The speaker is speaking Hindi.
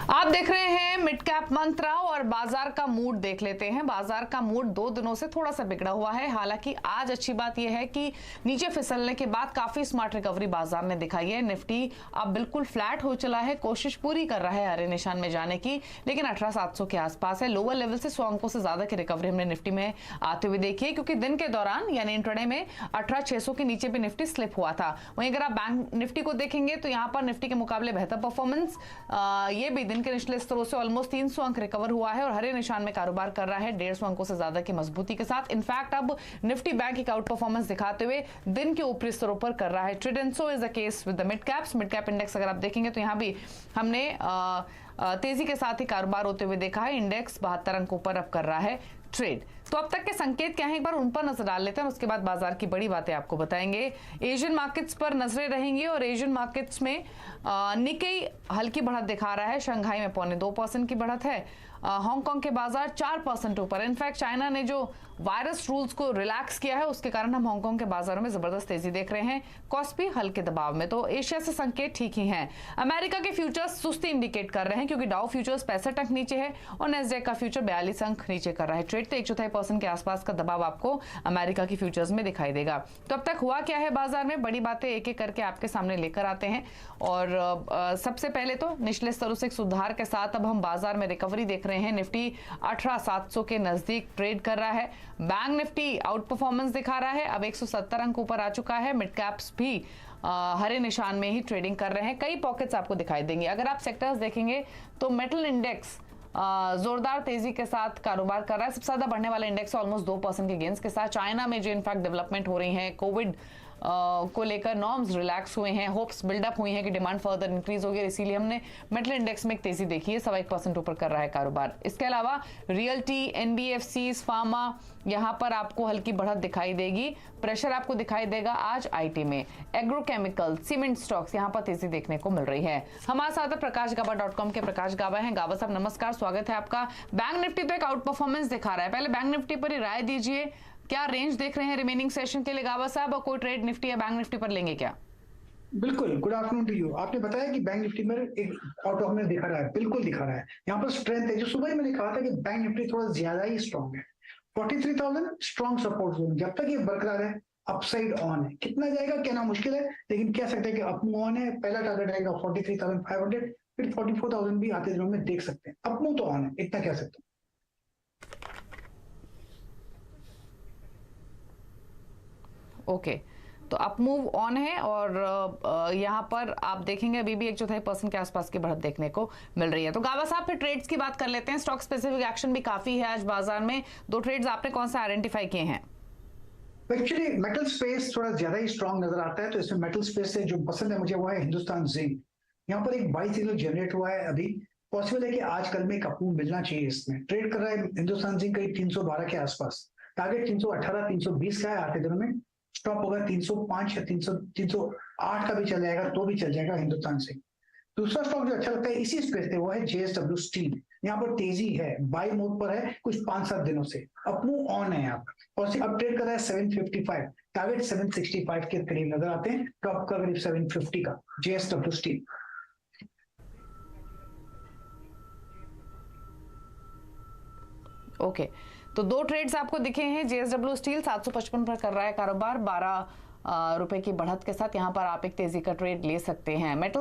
आप देख रहे हैं मिड कैप मंत्रा और बाजार का मूड देख लेते हैं। बाजार का मूड 2 दिनों से थोड़ा सा बिगड़ा हुआ है। हालांकि आज अच्छी बात यह है कि नीचे फिसलने के बाद काफी स्मार्ट रिकवरी बाजार ने दिखाई है। निफ्टी अब बिल्कुल फ्लैट हो चला है, कोशिश पूरी कर रहा है हरे निशान में जाने की, लेकिन 18,700 के आसपास है। लोअर लेवल से 100 अंकों से ज्यादा की रिकवरी हमने निफ्टी में आते हुए देखी है, क्योंकि दिन के दौरान यानी इंट्राडे में 18,600 के नीचे भी निफ्टी स्लिप हुआ था। वहीं अगर आप बैंक निफ्टी को देखेंगे तो यहाँ पर निफ्टी के मुकाबले बेहतर परफॉर्मेंस, ये भी दिन के निचले स्तरों से ऑलमोस्ट 300 अंक रिकवर हुआ है और हरे निशान में कारोबार कर रहा है 150 अंकों से ज्यादा की मजबूती के साथ। इनफैक्ट अब निफ्टी बैंक एक आउट परफॉर्मेंस दिखाते हुए दिन के ऊपरी स्तरों पर कर रहा है trade, and so is the case with the mid caps. Mid cap index अगर आप देखेंगे तो यहाँ भी हमने तेजी के साथ ही कारोबार होते हुए देखा है। इंडेक्स 72 अंकों पर अब कर रहा है ट्रेड। तो अब तक के संकेत क्या है, एक बार उन पर नजर डाल लेते हैं और उसके बाद बाजार की बड़ी बातें आपको बताएंगे। एशियन मार्केट्स पर नजरें रहेंगी और एशियन मार्केट्स में निकेई हल्की बढ़त दिखा रहा है। शंघाई में 0.25% की बढ़त है। हांगकांग के बाजार 4% ऊपर। इनफैक्ट चाइना ने जो वायरस रूल्स को रिलैक्स किया है उसके कारण हम हांगकांग के बाजारों में जबरदस्त तेजी देख रहे हैं। कॉस्पी हल्के दबाव में, तो एशिया से संकेत ठीक ही हैं। अमेरिका के फ्यूचर्स सुस्ती इंडिकेट कर रहे हैं, क्योंकि डाउ फ्यूचर्स 65 अंक नीचे है और नेस्डैक का फ्यूचर 42 अंक नीचे कर रहा है ट्रेड। तो 1/4% के आसपास का दबाव आपको अमेरिका की फ्यूचर्स में दिखाई देगा। तो अब तक हुआ क्या है बाजार में, बड़ी बातें एक एक करके आपके सामने लेकर आते हैं। और सबसे पहले तो निचले स्तरों से सुधार के साथ अब हम बाजार में रिकवरी देख रहे हैं। निफ्टी 18,700 के नजदीक ट्रेड कर रहा है। बैंक निफ्टी आउट परफॉर्मेंस दिखा रहा है, अब 170 अंक ऊपर आ चुका है। मिड कैप्स भी हरे निशान में ही ट्रेडिंग कर रहे हैं। कई पॉकेट्स आपको दिखाई देंगे। अगर आप सेक्टर्स देखेंगे तो मेटल इंडेक्स जोरदार तेजी के साथ कारोबार कर रहा है। सबसे ज्यादा बढ़ने वाला इंडेक्स ऑलमोस्ट 2% के गेंस के साथ। चाइना में जो इनफैक्ट डेवलपमेंट हो रही है, कोविड को लेकर नॉर्म्स रिलैक्स हुए हैं, होप्स बिल्डअप हुई हैं कि डिमांड फर्दर इंक्रीज होगी, इसीलिए हमने मेटल इंडेक्स में एक तेजी देखी है। 1% ऊपर कर रहा है कारोबार। इसके अलावा रियल्टी, एनबीएफसीज, फार्मा, यहाँ पर आपको हल्की बढ़त दिखाई देगी। प्रेशर आपको दिखाई देगा आज आईटी में। एग्रोकेमिकल, सीमेंट स्टॉक्स, यहाँ पर तेजी देखने को मिल रही है। हमारे साथ प्रकाशगाबा.com के प्रकाश गाबा हैं। गाबा साहब नमस्कार, स्वागत है आपका। बैंक निफ्टी तो एक आउट परफॉर्मेंस दिखा रहा है, पहले बैंक निफ्टी पर ही राय दीजिए, क्या रेंज देख रहे हैं रिमेनिंग सेशन के लिए गाबा साहब, और कोई ट्रेड निफ्टी या बैंक निफ्टी पर लेंगे क्या? बिल्कुल, गुड आफ्टरनून टू यू। आपने बताया कि बैंक निफ्टी में एक आउट ऑफ में दिखा रहा है, बिल्कुल दिखा रहा है। यहाँ पर स्ट्रेंथ है, जो सुबह ही मैंने कहा था कि बैंक निफ्टी थोड़ा ज्यादा ही स्ट्रॉन्ग है। 43,000 स्ट्रॉन्ग सपोर्ट जोन, जब तक ये बरकरार है अपसाइड ऑन है। कितना जाएगा कहना मुश्किल है, लेकिन कह सकते हैं कि अप मूव ऑन है। पहला टारगेट रहेगा 43,500, फिर 44,000 भी आते दिनों में देख सकते हैं। अप मूव तो ऑन है, इतना कह सकते हैं। ओके, तो अप मूव ऑन है और यहाँ पर आप देखेंगे अभी भी 1/4% के आसपास की बढ़त देखने को मिल रही है। तो गाबा साहब फिर ट्रेड्स की बात कर लेते हैं। स्टॉक स्पेसिफिक एक्शन भी काफी है आज बाजार में। 2 ट्रेड्स आपने कौन सा आइडेंटिफाई किए हैं? एक्चुअली मेटल स्पेस थोड़ा ज्यादा ही स्ट्रॉन्ग नजर आता है, तो इसमें मेटल स्पेस से जो पसंद है मुझे वो है हिंदुस्तान जिंक। यहाँ पर एक बाई सिग्नल जनरेट हुआ है, अभी पॉसिबल है कि आज कल में एक अप मूव मिलना चाहिए। इसमें ट्रेड कर रहा है हिंदुस्तान जिंक करीब 312 के आसपास। टारगेट 318, 320 का है। आते दिनों में स्टॉप होगा 305 या 308 का भी चल जाएगा, तो भी चल जाएगा हिंदुस्तान से। दूसरा स्टॉक जो अच्छा लगता है इसी स्पेस पे वो है जेएसडब्ल्यू स्टील। यहाँ पर तेजी है, बाई मोड पर है कुछ 5-7 दिनों से, अप मूव ऑन है यहाँ पर। और अब ट्रेड कर रहा है 755, टारगेट 765 के करीब नजर आते हैं। टॉप का करीब 750 का जेएसडब्ल्यू स्टील। ओके, तो 2 ट्रेड्स आपको दिखे हैं। जेएसडब्ल्यू स्टील 755 पर कर रहा है कारोबार, 12 रुपए की बढ़त के साथ। यहाँ पर आप एक तेजी का ट्रेड ले सकते हैं। मेटल